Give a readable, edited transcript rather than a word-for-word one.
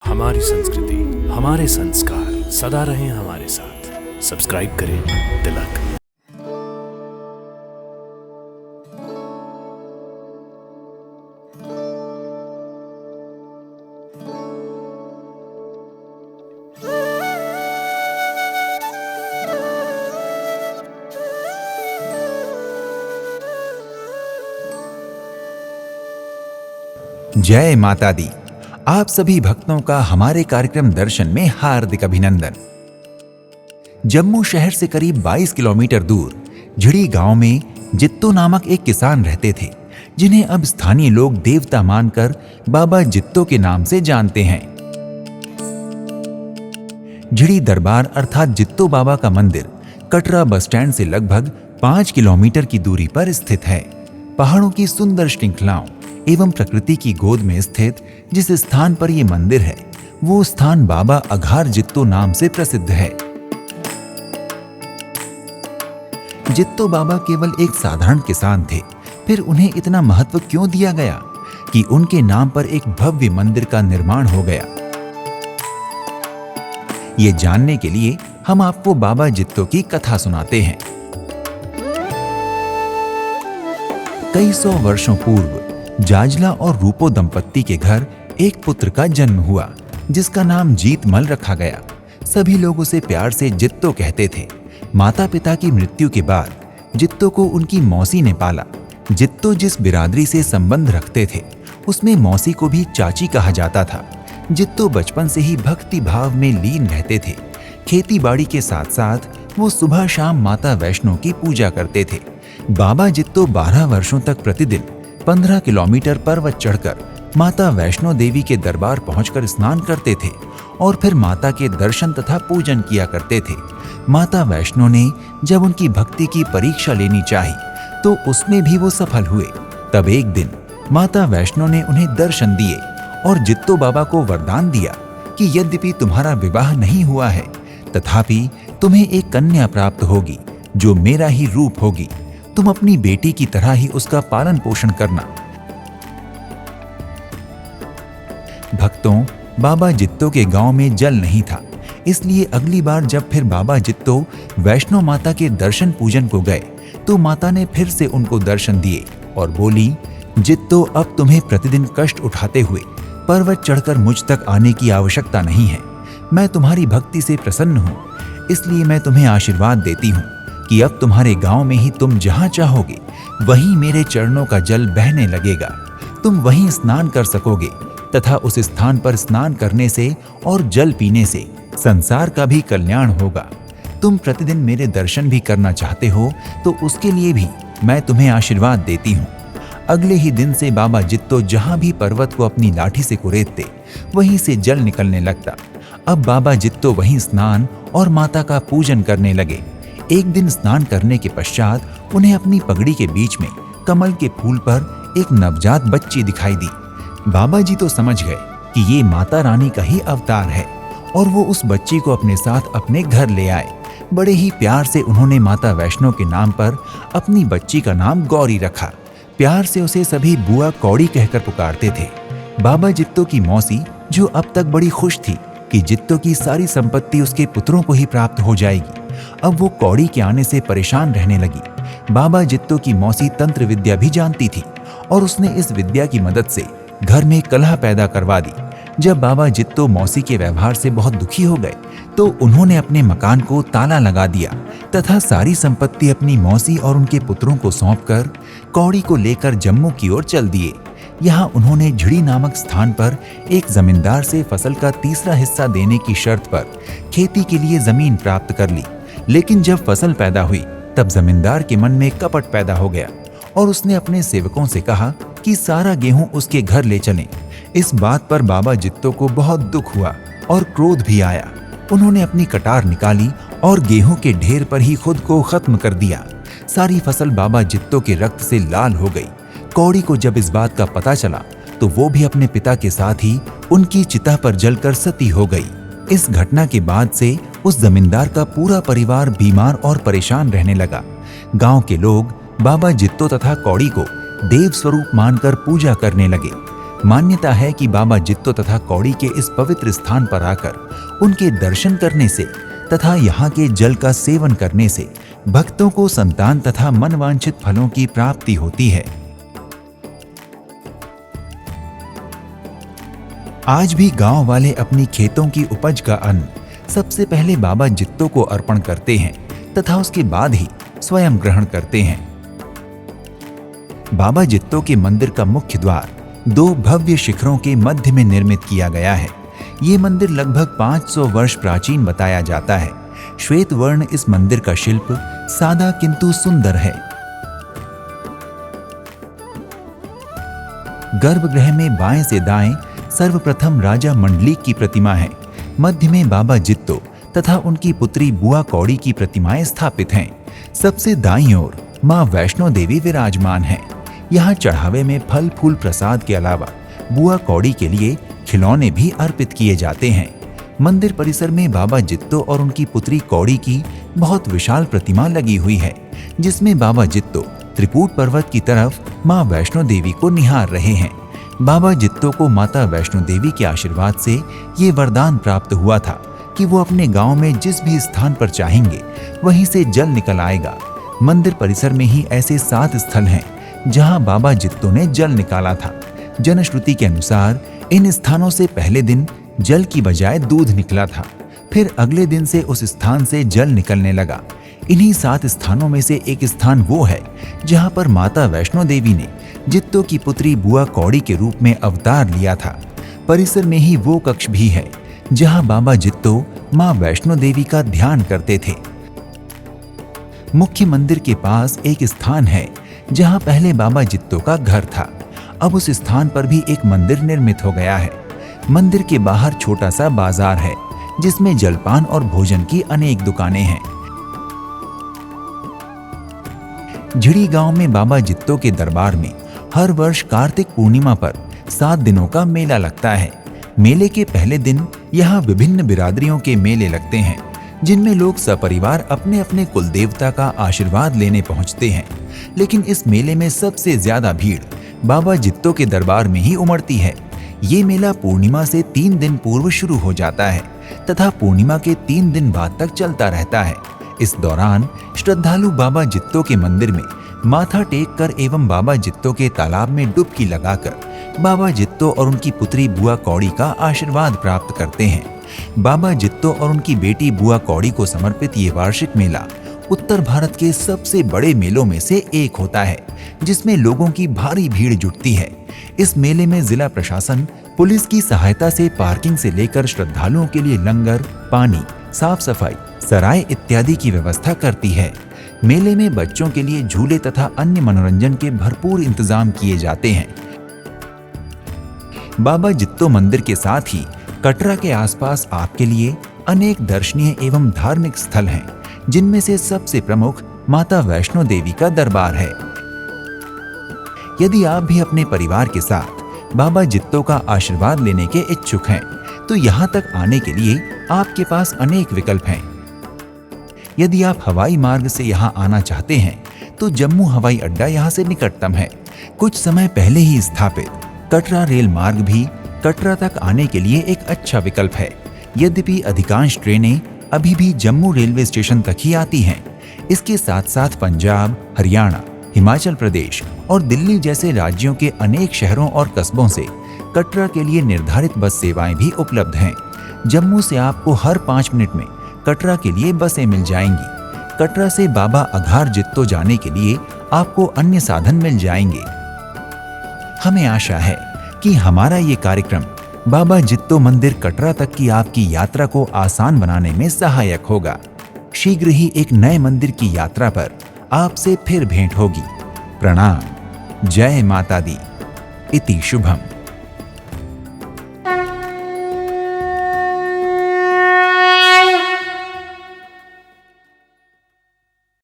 हमारी संस्कृति, हमारे संस्कार सदा रहें हमारे साथ। सब्सक्राइब करें तिलक। जय माता दी। आप सभी भक्तों का हमारे कार्यक्रम दर्शन में हार्दिक अभिनंदन। जम्मू शहर से करीब 22 किलोमीटर दूर झिड़ी गांव में जित्तो नामक एक किसान रहते थे, जिन्हें अब स्थानीय लोग देवता मानकर बाबा जित्तो के नाम से जानते हैं। झिड़ी दरबार अर्थात जित्तो बाबा का मंदिर कटरा बस स्टैंड से लगभग 5 किलोमीटर की दूरी पर स्थित है। पहाड़ों की सुंदर श्रृंखलाओं एवं प्रकृति की गोद में स्थित जिस स्थान पर यह मंदिर है, वो स्थान बाबा अघार जित्तो नाम से प्रसिद्ध है। जित्तो बाबा केवल एक साधारण किसान थे, फिर उन्हें इतना महत्व क्यों दिया गया कि उनके नाम पर एक भव्य मंदिर का निर्माण हो गया। ये जानने के लिए हम आपको बाबा जित्तो की कथा सुनाते हैं। कई सौ वर्षों पूर्व जाजला और रूपो दंपत्ति के घर एक पुत्र का जन्म हुआ, जिसका नाम जीतमल रखा गया। सभी लोग उसे प्यार से जित्तो कहते थे। माता पिता की मृत्यु के बाद जित्तो को उनकी मौसी ने पाला। जित्तो जिस बिरादरी से संबंध रखते थे, उसमें मौसी को भी चाची कहा जाता था। जित्तो बचपन से ही भक्ति भाव में लीन रहते थे। खेती बाड़ी के साथ साथ वो सुबह शाम माता वैष्णो की पूजा करते थे। बाबा जित्तो 12 वर्षों तक प्रतिदिन 15 किलोमीटर पर्वत चढ़कर माता वैष्णो देवी के दरबार पहुंचकर स्नान करते थे और फिर माता के दर्शन तथा पूजन किया करते थे। माता वैष्णो ने जब उनकी भक्ति की परीक्षा लेनी चाही, तो उसमें भी वो सफल हुए। तब एक दिन माता वैष्णो ने उन्हें दर्शन दिए और जित्तो बाबा को वरदान दिया कि यद्यपि तुम्हारा विवाह नहीं हुआ है, तथापि तुम्हें एक कन्या प्राप्त होगी जो मेरा ही रूप होगी। तुम अपनी बेटी की तरह ही उसका पालन पोषण करना। भक्तों, बाबा जित्तो के गांव में जल नहीं था, इसलिए अगली बार जब फिर बाबा जित्तो वैष्णो माता के दर्शन पूजन को गए, तो माता ने फिर से उनको दर्शन दिए और बोली, जित्तो, अब तुम्हें प्रतिदिन कष्ट उठाते हुए पर्वत चढ़कर मुझ तक आने की आवश्यकता नहीं है। मैं तुम्हारी भक्ति से प्रसन्न हूं, इसलिए मैं तुम्हें आशीर्वाद देती हूं कि अब तुम्हारे गांव में ही तुम जहां चाहोगे वहीं मेरे चरणों का जल बहने लगेगा। तुम वहीं स्नान कर सकोगे तथा उस स्थान पर स्नान करने से और जल पीने से संसार का भी कल्याण होगा। तुम प्रतिदिन मेरे दर्शन भी करना चाहते हो, तो उसके लिए भी मैं तुम्हें आशीर्वाद देती हूँ। अगले ही दिन से बाबा जित्तो जहां भी पर्वत को अपनी लाठी से कुरेदते, वहीं से जल निकलने लगता। अब बाबा जित्तो वहीं स्नान और माता का पूजन करने लगे। एक दिन स्नान करने के पश्चात उन्हें अपनी पगड़ी के बीच में कमल के फूल पर एक नवजात बच्ची दिखाई दी। बाबा जी तो समझ गए कि ये माता रानी का ही अवतार है और वो उस बच्ची को अपने साथ अपने घर ले आए। बड़े ही प्यार से उन्होंने माता वैष्णो के नाम पर अपनी बच्ची का नाम गौरी रखा। प्यार से उसे सभी बुआ कौड़ी कहकर पुकारते थे। बाबा जित्तो की मौसी, जो अब तक बड़ी खुश थी कि जित्तो की सारी संपत्ति उसके पुत्रों को ही प्राप्त हो जाएगी, अब वो कौड़ी के आने से परेशान रहने लगी। बाबा जित्तो की मौसी तंत्र विद्या भी जानती थी और उसने इस विद्या की मदद से घर में कलह पैदा करवा दी। जब बाबा जित्तो मौसी के व्यवहार से बहुत दुखी हो गए, तो उन्होंने अपने मकान को ताला लगा दिया तथा सारी संपत्ति अपनी मौसी और उनके पुत्रों को सौंपकर कौड़ी को लेकर जम्मू की ओर चल दिए। यहाँ उन्होंने झिड़ी नामक स्थान पर एक जमींदार से फसल का तीसरा हिस्सा देने की शर्त पर खेती के लिए जमीन प्राप्त कर ली। लेकिन जब फसल पैदा हुई, तब जमींदार के मन में कपट पैदा हो गया और उसने अपने सेवकों से कहा कि सारा गेहूं उसके घर ले चलें। इस बात पर बाबा जित्तो को बहुत दुख हुआ और क्रोध भी आया। उन्होंने अपनी कटार निकाली और गेहूं के ढेर पर ही खुद को खत्म कर दिया। सारी फसल बाबा जित्तो के रक्त से लाल हो गई। कौड़ी को जब इस बात का पता चला, तो वो भी अपने पिता के साथ ही उनकी चिता पर जलकर सती हो गई। इस घटना के बाद से उस जमींदार का पूरा परिवार बीमार और परेशान रहने लगा। गांव के लोग बाबा जित्तो तथा कौड़ी को देव स्वरूप मानकर पूजा करने लगे। मान्यता है कि बाबा जित्तो तथा कौड़ी के इस पवित्र स्थान पर आकर उनके दर्शन करने से तथा यहाँ के जल का सेवन करने से भक्तों को संतान तथा मनवांछित फलों की प्राप्ति होती है। आज भी गांव वाले अपनी खेतों की उपज का अन्न सबसे पहले बाबा जित्तो को अर्पण करते हैं तथा उसके बाद ही स्वयं ग्रहण करते हैं। बाबा जित्तो के मंदिर का मुख्य द्वार 2 भव्य शिखरों के मध्य में निर्मित किया गया है। ये मंदिर लगभग 500 वर्ष प्राचीन बताया जाता है। श्वेत वर्ण इस मंदिर का शिल्प सादा किंतु सुंदर है। गर्भगृह में बाएं से दाएं सर्वप्रथम राजा मंडलीक की प्रतिमा है। मध्य में बाबा जित्तो तथा उनकी पुत्री बुआ कौड़ी की प्रतिमाएं स्थापित हैं। सबसे दाईं ओर मां वैष्णो देवी विराजमान हैं। यहाँ चढ़ावे में फल फूल प्रसाद के अलावा बुआ कौड़ी के लिए खिलौने भी अर्पित किए जाते हैं। मंदिर परिसर में बाबा जित्तो और उनकी पुत्री कौड़ी की बहुत विशाल प्रतिमा लगी हुई है, जिसमें बाबा जित्तो त्रिकूट पर्वत की तरफ मां वैष्णो देवी को निहार रहे हैं। बाबा जित्तो को माता वैष्णो देवी के आशीर्वाद से ये वरदान प्राप्त हुआ था कि वो अपने गांव में जिस भी स्थान पर चाहेंगे वहीं से जल निकल आएगा। मंदिर परिसर में ही ऐसे 7 स्थल हैं जहां बाबा जित्तो ने जल निकाला था। जनश्रुति के अनुसार इन स्थानों से पहले दिन जल की बजाय दूध निकला था, फिर अगले दिन से उस स्थान से जल निकलने लगा। इन्हीं 7 स्थानों में से एक स्थान वो है जहां पर माता वैष्णो देवी ने जित्तो की पुत्री बुआ कौड़ी के रूप में अवतार लिया था। परिसर में ही वो कक्ष भी है जहां बाबा जित्तो मां वैष्णो देवी का ध्यान करते थे। मुख्य मंदिर के पास एक स्थान है जहां पहले बाबा जित्तो का घर था। अब उस स्थान पर भी एक मंदिर निर्मित हो गया है। मंदिर के बाहर छोटा सा बाजार है जिसमें जलपान और भोजन की अनेक दुकानें हैं। झिड़ी गांव में बाबा जित्तो के दरबार में हर वर्ष कार्तिक पूर्णिमा पर 7 दिनों का मेला लगता है। मेले के पहले दिन यहाँ विभिन्न बिरादरियों के मेले लगते हैं, जिनमें लोग सपरिवार अपने अपने कुल देवता का आशीर्वाद लेने पहुँचते हैं। लेकिन इस मेले में सबसे ज्यादा भीड़ बाबा जित्तो के दरबार में ही उमड़ती है। ये मेला पूर्णिमा से 3 दिन पूर्व शुरू हो जाता है तथा पूर्णिमा के 3 दिन बाद तक चलता रहता है। इस दौरान श्रद्धालु बाबा जित्तो के मंदिर में माथा टेक कर एवं बाबा जित्तो के तालाब में डुबकी लगाकर बाबा जित्तो और उनकी पुत्री बुआ कौड़ी का आशीर्वाद प्राप्त करते हैं। बाबा जित्तो और उनकी बेटी बुआ कौड़ी को समर्पित ये वार्षिक मेला उत्तर भारत के सबसे बड़े मेलों में से एक होता है, जिसमें लोगों की भारी भीड़ जुटती है। इस मेले में जिला प्रशासन पुलिस की सहायता से पार्किंग से लेकर श्रद्धालुओं के लिए लंगर, पानी, साफ सफाई, सराय इत्यादि की व्यवस्था करती है। मेले में बच्चों के लिए झूले तथा अन्य मनोरंजन के भरपूर इंतजाम किए जाते हैं। बाबा जित्तो मंदिर के साथ ही कटरा के आसपास आपके लिए अनेक दर्शनीय एवं धार्मिक स्थल हैं, जिनमें से सबसे प्रमुख माता वैष्णो देवी का दरबार है। यदि आप भी अपने परिवार के साथ बाबा जित्तो का आशीर्वाद लेने के इच्छुक हैं, तो यहाँ तक आने के लिए आपके पास अनेक विकल्प हैं। यदि आप हवाई मार्ग से यहाँ आना चाहते हैं, तो जम्मू हवाई अड्डा यहाँ से निकटतम है। कुछ समय पहले ही स्थापित कटरा रेल मार्ग भी कटरा तक आने के लिए एक अच्छा विकल्प है। यद्यपि अधिकांश ट्रेनें अभी भी जम्मू रेलवे स्टेशन तक ही आती हैं। इसके साथ साथ पंजाब, हरियाणा, हिमाचल प्रदेश और दिल्ली जैसे राज्यों के अनेक शहरों और कस्बों से कटरा के लिए निर्धारित बस सेवाएं भी उपलब्ध हैं। जम्मू से आपको हर 5 मिनट में कटरा के लिए बसें मिल जाएंगी। कटरा से बाबा अघार जित्तो जाने के लिए आपको अन्य साधन मिल जाएंगे। हमें आशा है कि हमारा ये कार्यक्रम बाबा जित्तो मंदिर कटरा तक की आपकी यात्रा को आसान बनाने में सहायक होगा। शीघ्र ही एक नए मंदिर की यात्रा पर आपसे फिर भेंट होगी। प्रणाम। जय माता दी। इति शुभम।